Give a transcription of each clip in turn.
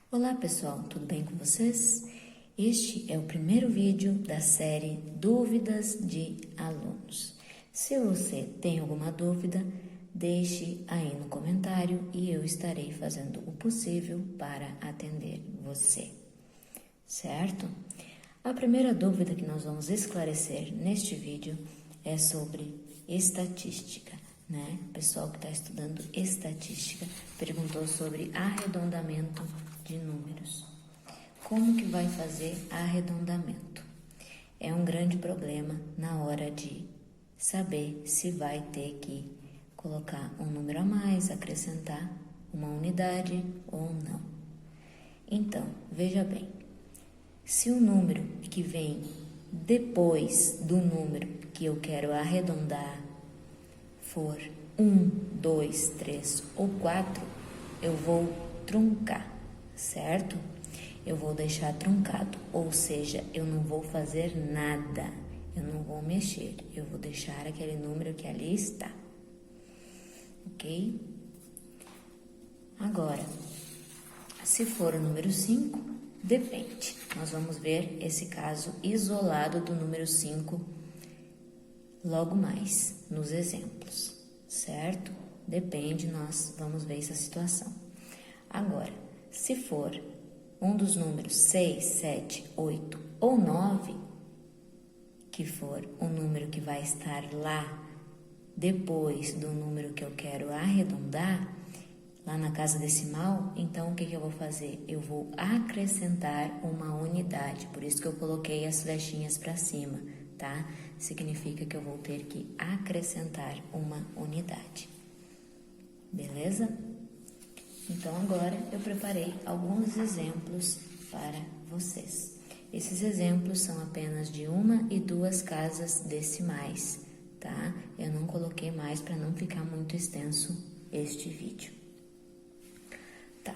Olá pessoal, tudo bem com vocês? Este é o primeiro vídeo da série Dúvidas de Alunos. Se você tem alguma dúvida, deixe aí no comentário e eu estarei fazendo o possível para atender você, certo? A primeira dúvida que nós vamos esclarecer neste vídeo é sobre estatística, né? O pessoal que está estudando estatística perguntou sobre arredondamento de números. Como que vai fazer arredondamento? É um grande problema na hora de saber se vai ter que colocar um número a mais, acrescentar uma unidade ou não. Então, veja bem, se o número que vem depois do número que eu quero arredondar for 1, 2, 3 ou 4, eu vou truncar, certo? Eu vou deixar truncado, ou seja, eu não vou fazer nada, eu não vou mexer, eu vou deixar aquele número que ali está, ok? Agora, se for o número 5, depende. Nós vamos ver esse caso isolado do número 5 logo mais nos exemplos, certo? Depende, nós vamos ver essa situação. Agora, se for um dos números 6, 7, 8 ou 9, que for o número que vai estar lá depois do número que eu quero arredondar, lá na casa decimal, então o que eu vou fazer? Eu vou acrescentar uma unidade, por isso que eu coloquei as flechinhas para cima, tá? Significa que eu vou ter que acrescentar uma unidade, beleza? Então agora eu preparei alguns exemplos para vocês. Esses exemplos são apenas de 1 e 2 casas decimais, tá? Eu não coloquei mais para não ficar muito extenso este vídeo. Tá.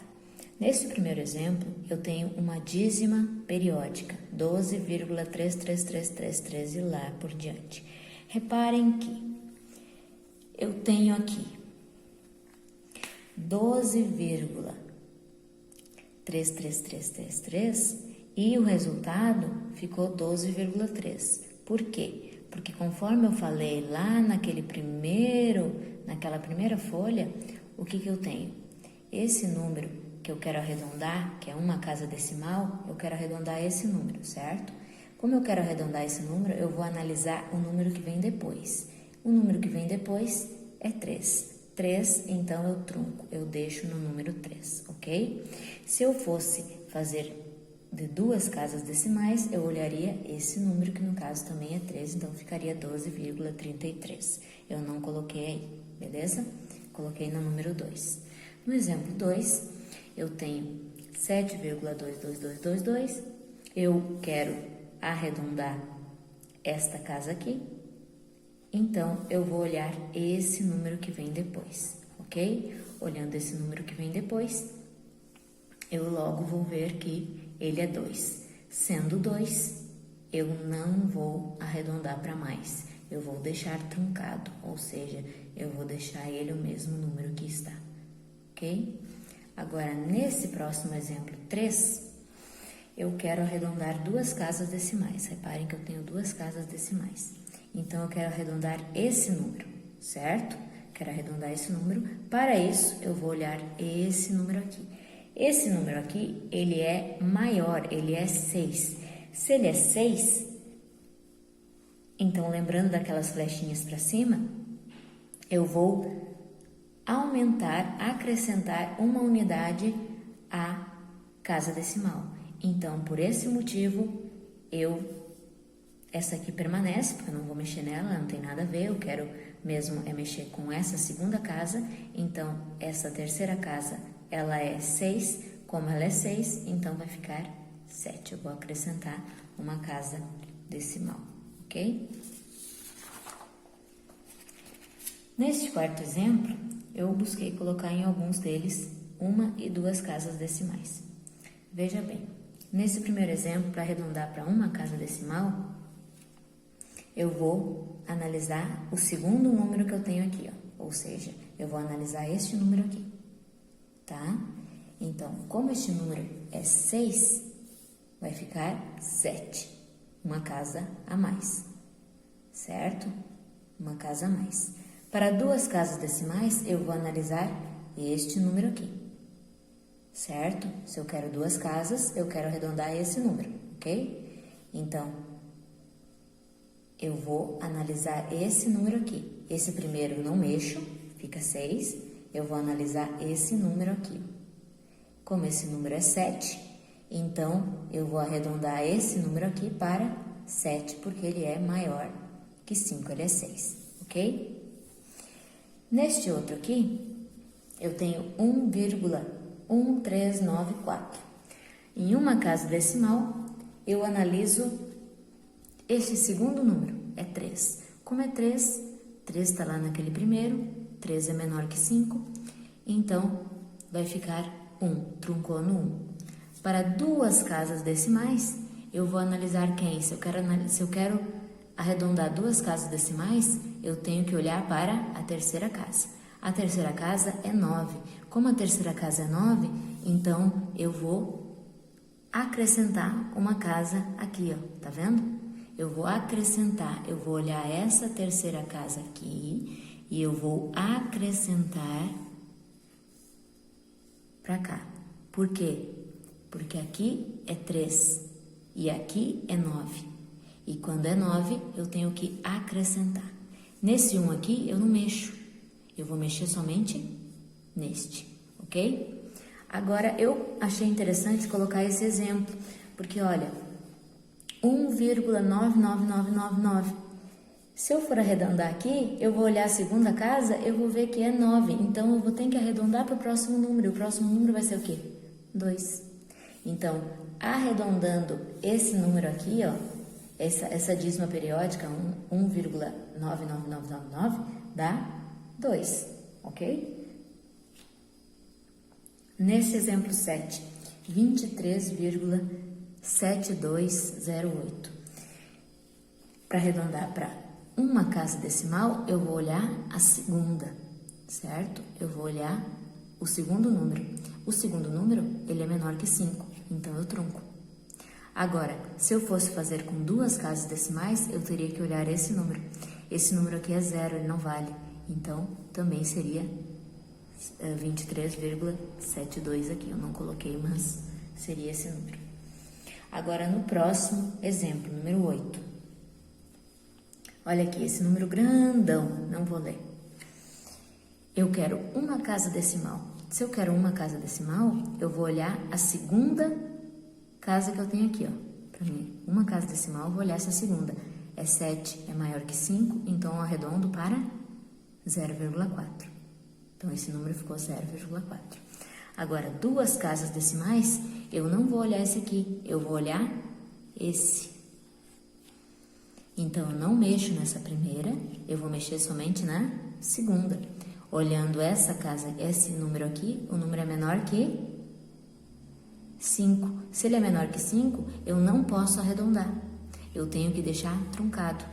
Nesse primeiro exemplo, eu tenho uma dízima periódica, 12,33333 e lá por diante. Reparem que eu tenho aqui 12,33333 e o resultado ficou 12,3. Por quê? Porque conforme eu falei lá naquela primeira folha, o que eu tenho? Esse número que eu quero arredondar, que é uma casa decimal, eu quero arredondar esse número, certo? Como eu quero arredondar esse número, eu vou analisar o número que vem depois. O número que vem depois é 3. 3, então eu trunco, eu deixo no número 3, ok? Se eu fosse fazer de 2 casas decimais, eu olharia esse número, que no caso também é 3, então ficaria 12,33. Eu não coloquei aí, beleza? Coloquei no número 2. No exemplo 2, eu tenho 7,22222, eu quero arredondar esta casa aqui, então eu vou olhar esse número que vem depois, ok? Olhando esse número que vem depois, eu logo vou ver que ele é 2. Sendo 2, eu não vou arredondar para mais, eu vou deixar truncado, ou seja, eu vou deixar ele o mesmo número que está, ok? Agora, nesse próximo exemplo 3, eu quero arredondar 2 casas decimais. Reparem que eu tenho 2 casas decimais. Então, eu quero arredondar esse número, certo? Quero arredondar esse número. Para isso, eu vou olhar esse número aqui. Esse número aqui, ele é maior, ele é 6. Se ele é 6, então, lembrando daquelas flechinhas para cima, eu vou aumentar, acrescentar uma unidade à casa decimal. Então, por esse motivo, essa aqui permanece, porque eu não vou mexer nela, não tem nada a ver, eu quero mesmo mexer com essa segunda casa. Então, essa terceira casa, ela é 6, como ela é 6, então vai ficar 7. Eu vou acrescentar uma casa decimal, ok? Neste quarto exemplo, eu busquei colocar em alguns deles 1 e 2 casas decimais. Veja bem, nesse primeiro exemplo, para arredondar para uma casa decimal, eu vou analisar o segundo número que eu tenho aqui, ó. Ou seja, eu vou analisar este número aqui, tá? Então, como este número é 6, vai ficar 7, uma casa a mais, certo? Uma casa a mais. Para 2 casas decimais, eu vou analisar este número aqui, certo? Se eu quero 2 casas, eu quero arredondar esse número, ok? Então, eu vou analisar esse número aqui. Esse primeiro eu não mexo, fica 6. Eu vou analisar esse número aqui. Como esse número é 7, então eu vou arredondar esse número aqui para 7, porque ele é maior que 5, ele é 6, ok? Neste outro aqui, eu tenho 1,1394. Em uma casa decimal, eu analiso este segundo número, é 3. Como é 3, 3 está lá naquele primeiro, 3 é menor que 5, então vai ficar 1, truncou no 1. Para 2 casas decimais, eu vou analisar quem? Se eu quero arredondar 2 casas decimais, eu tenho que olhar para a terceira casa. A terceira casa é 9. Como a terceira casa é 9, então eu vou acrescentar uma casa aqui, ó, tá vendo? Eu vou acrescentar, eu vou olhar essa terceira casa aqui e eu vou acrescentar para cá. Por quê? Porque aqui é 3 e aqui é 9. E quando é 9, eu tenho que acrescentar. Nesse 1 aqui, eu não mexo. Eu vou mexer somente neste, ok? Agora, eu achei interessante colocar esse exemplo, porque, olha, 1,99999. Se eu for arredondar aqui, eu vou olhar a segunda casa, eu vou ver que é 9. Então, eu vou ter que arredondar para o próximo número. O próximo número vai ser o quê? 2. Então, arredondando esse número aqui, ó, essa dízima periódica, 1,99999, dá 2, ok? Nesse exemplo 7, 23,7208. Para arredondar para uma casa decimal, eu vou olhar a segunda, certo? Eu vou olhar o segundo número. O segundo número, ele é menor que 5, então eu trunco. Agora, se eu fosse fazer com 2 casas decimais, eu teria que olhar esse número. Esse número aqui é 0, ele não vale. Então, também seria 23,72 aqui. Eu não coloquei, mas seria esse número. Agora, no próximo exemplo, número 8. Olha aqui, esse número grandão, não vou ler. Eu quero uma casa decimal. Se eu quero uma casa decimal, eu vou olhar a segunda casa que eu tenho aqui, ó. Para mim, uma casa decimal, eu vou olhar essa segunda. É 7, é maior que 5, então eu arredondo para 0,4. Então, esse número ficou 0,4. Agora, 2 casas decimais, eu não vou olhar esse aqui, eu vou olhar esse. Então, eu não mexo nessa primeira, eu vou mexer somente na segunda. Olhando essa casa, esse número aqui, o número é menor que 5. Se ele é menor que 5, eu não posso arredondar. Eu tenho que deixar truncado.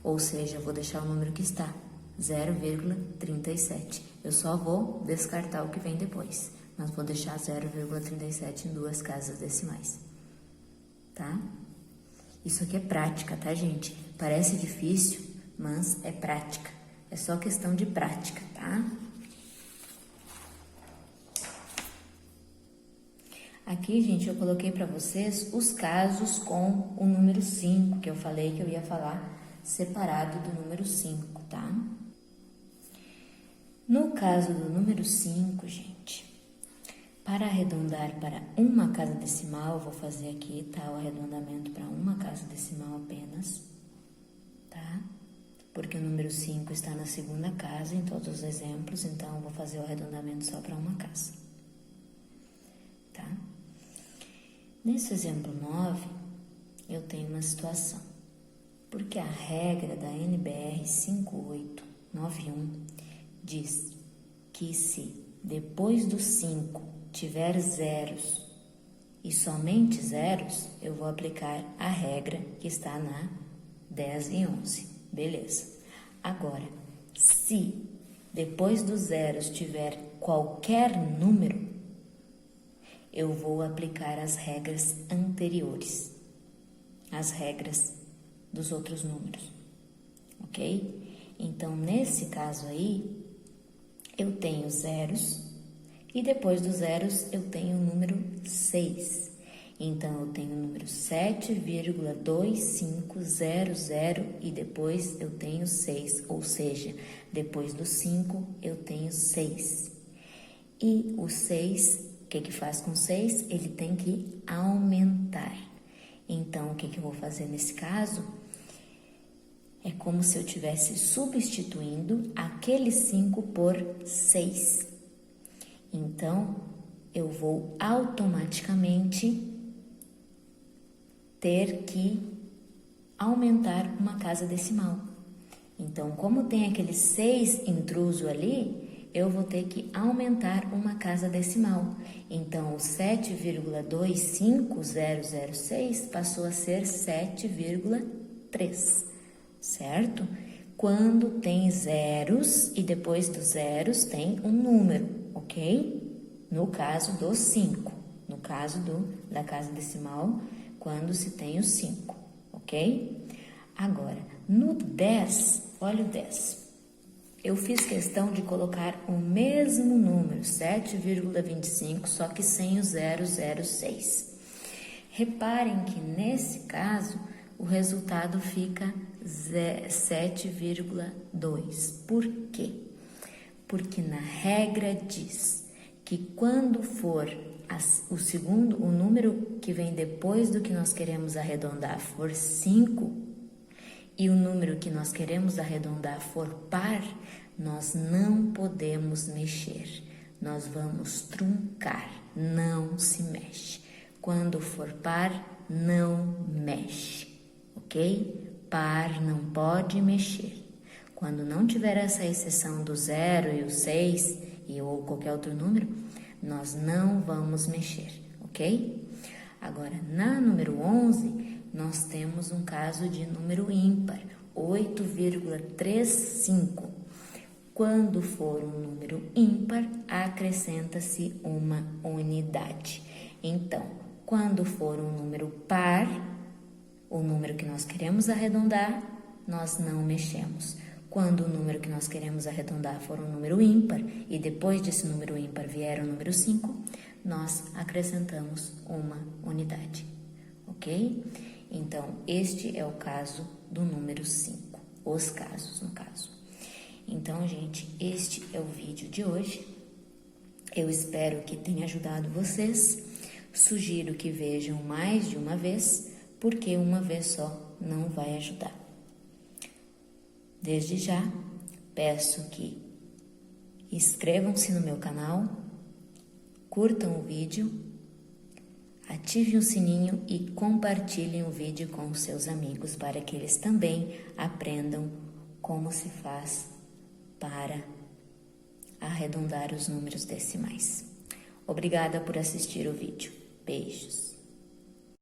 Ou seja, eu vou deixar o número que está, 0,37. Eu só vou descartar o que vem depois, mas vou deixar 0,37 em 2 casas decimais. Tá? Isso aqui é prática, tá, gente? Parece difícil, mas é prática. É só questão de prática, tá? Aqui, gente, eu coloquei para vocês os casos com o número 5, que eu falei que eu ia falar separado do número 5, tá? No caso do número 5, gente, para arredondar para uma casa decimal, eu vou fazer aqui, tá? O arredondamento para uma casa decimal apenas, tá? Porque o número 5 está na segunda casa em todos os exemplos, então eu vou fazer o arredondamento só para uma casa, tá? Nesse exemplo 9, eu tenho uma situação, porque a regra da NBR 5891 diz que se depois do 5 tiver zeros e somente zeros, eu vou aplicar a regra que está na 10 e 11, beleza. Agora, se depois dos zeros tiver qualquer número, eu vou aplicar as regras anteriores, as regras dos outros números, ok? Então, nesse caso aí, eu tenho zeros e depois dos zeros eu tenho o número 6. Então, eu tenho o número 7,2500 e depois eu tenho 6, ou seja, depois do 5 eu tenho 6. E o 6, o que faz com 6? Ele tem que aumentar. Então, o que eu vou fazer nesse caso? É como se eu estivesse substituindo aquele 5 por 6. Então, eu vou automaticamente ter que aumentar uma casa decimal. Então, como tem aquele 6 intruso ali, eu vou ter que aumentar uma casa decimal. Então, o 7,25006 passou a ser 7,3, certo? Quando tem zeros e depois dos zeros tem um número, ok? No caso do 5, no caso da casa decimal, quando se tem o 5, ok? Agora, no 10, olha o 10. Eu fiz questão de colocar o mesmo número, 7,25, só que sem o 006. Reparem que nesse caso, o resultado fica 7,2. Por quê? Porque na regra diz que quando for o número que vem depois do que nós queremos arredondar for 5 e o número que nós queremos arredondar for par, nós não podemos mexer. Nós vamos truncar, não se mexe. Quando for par, não mexe, ok? Par não pode mexer. Quando não tiver essa exceção do 0 e o 6 ou qualquer outro número, nós não vamos mexer, ok? Agora, na número 11, nós temos um caso de número ímpar, 8,35. Quando for um número ímpar, acrescenta-se uma unidade. Então, quando for um número par, o número que nós queremos arredondar, nós não mexemos. Quando o número que nós queremos arredondar for um número ímpar e depois desse número ímpar vier o número 5, nós acrescentamos uma unidade, ok? Então, este é o caso do número 5, os casos no caso. Então, gente, este é o vídeo de hoje. Eu espero que tenha ajudado vocês. Sugiro que vejam mais de uma vez, porque uma vez só não vai ajudar. Desde já, peço que inscrevam-se no meu canal, curtam o vídeo, ativem o sininho e compartilhem o vídeo com os seus amigos para que eles também aprendam como se faz para arredondar os números decimais. Obrigada por assistir o vídeo. Beijos!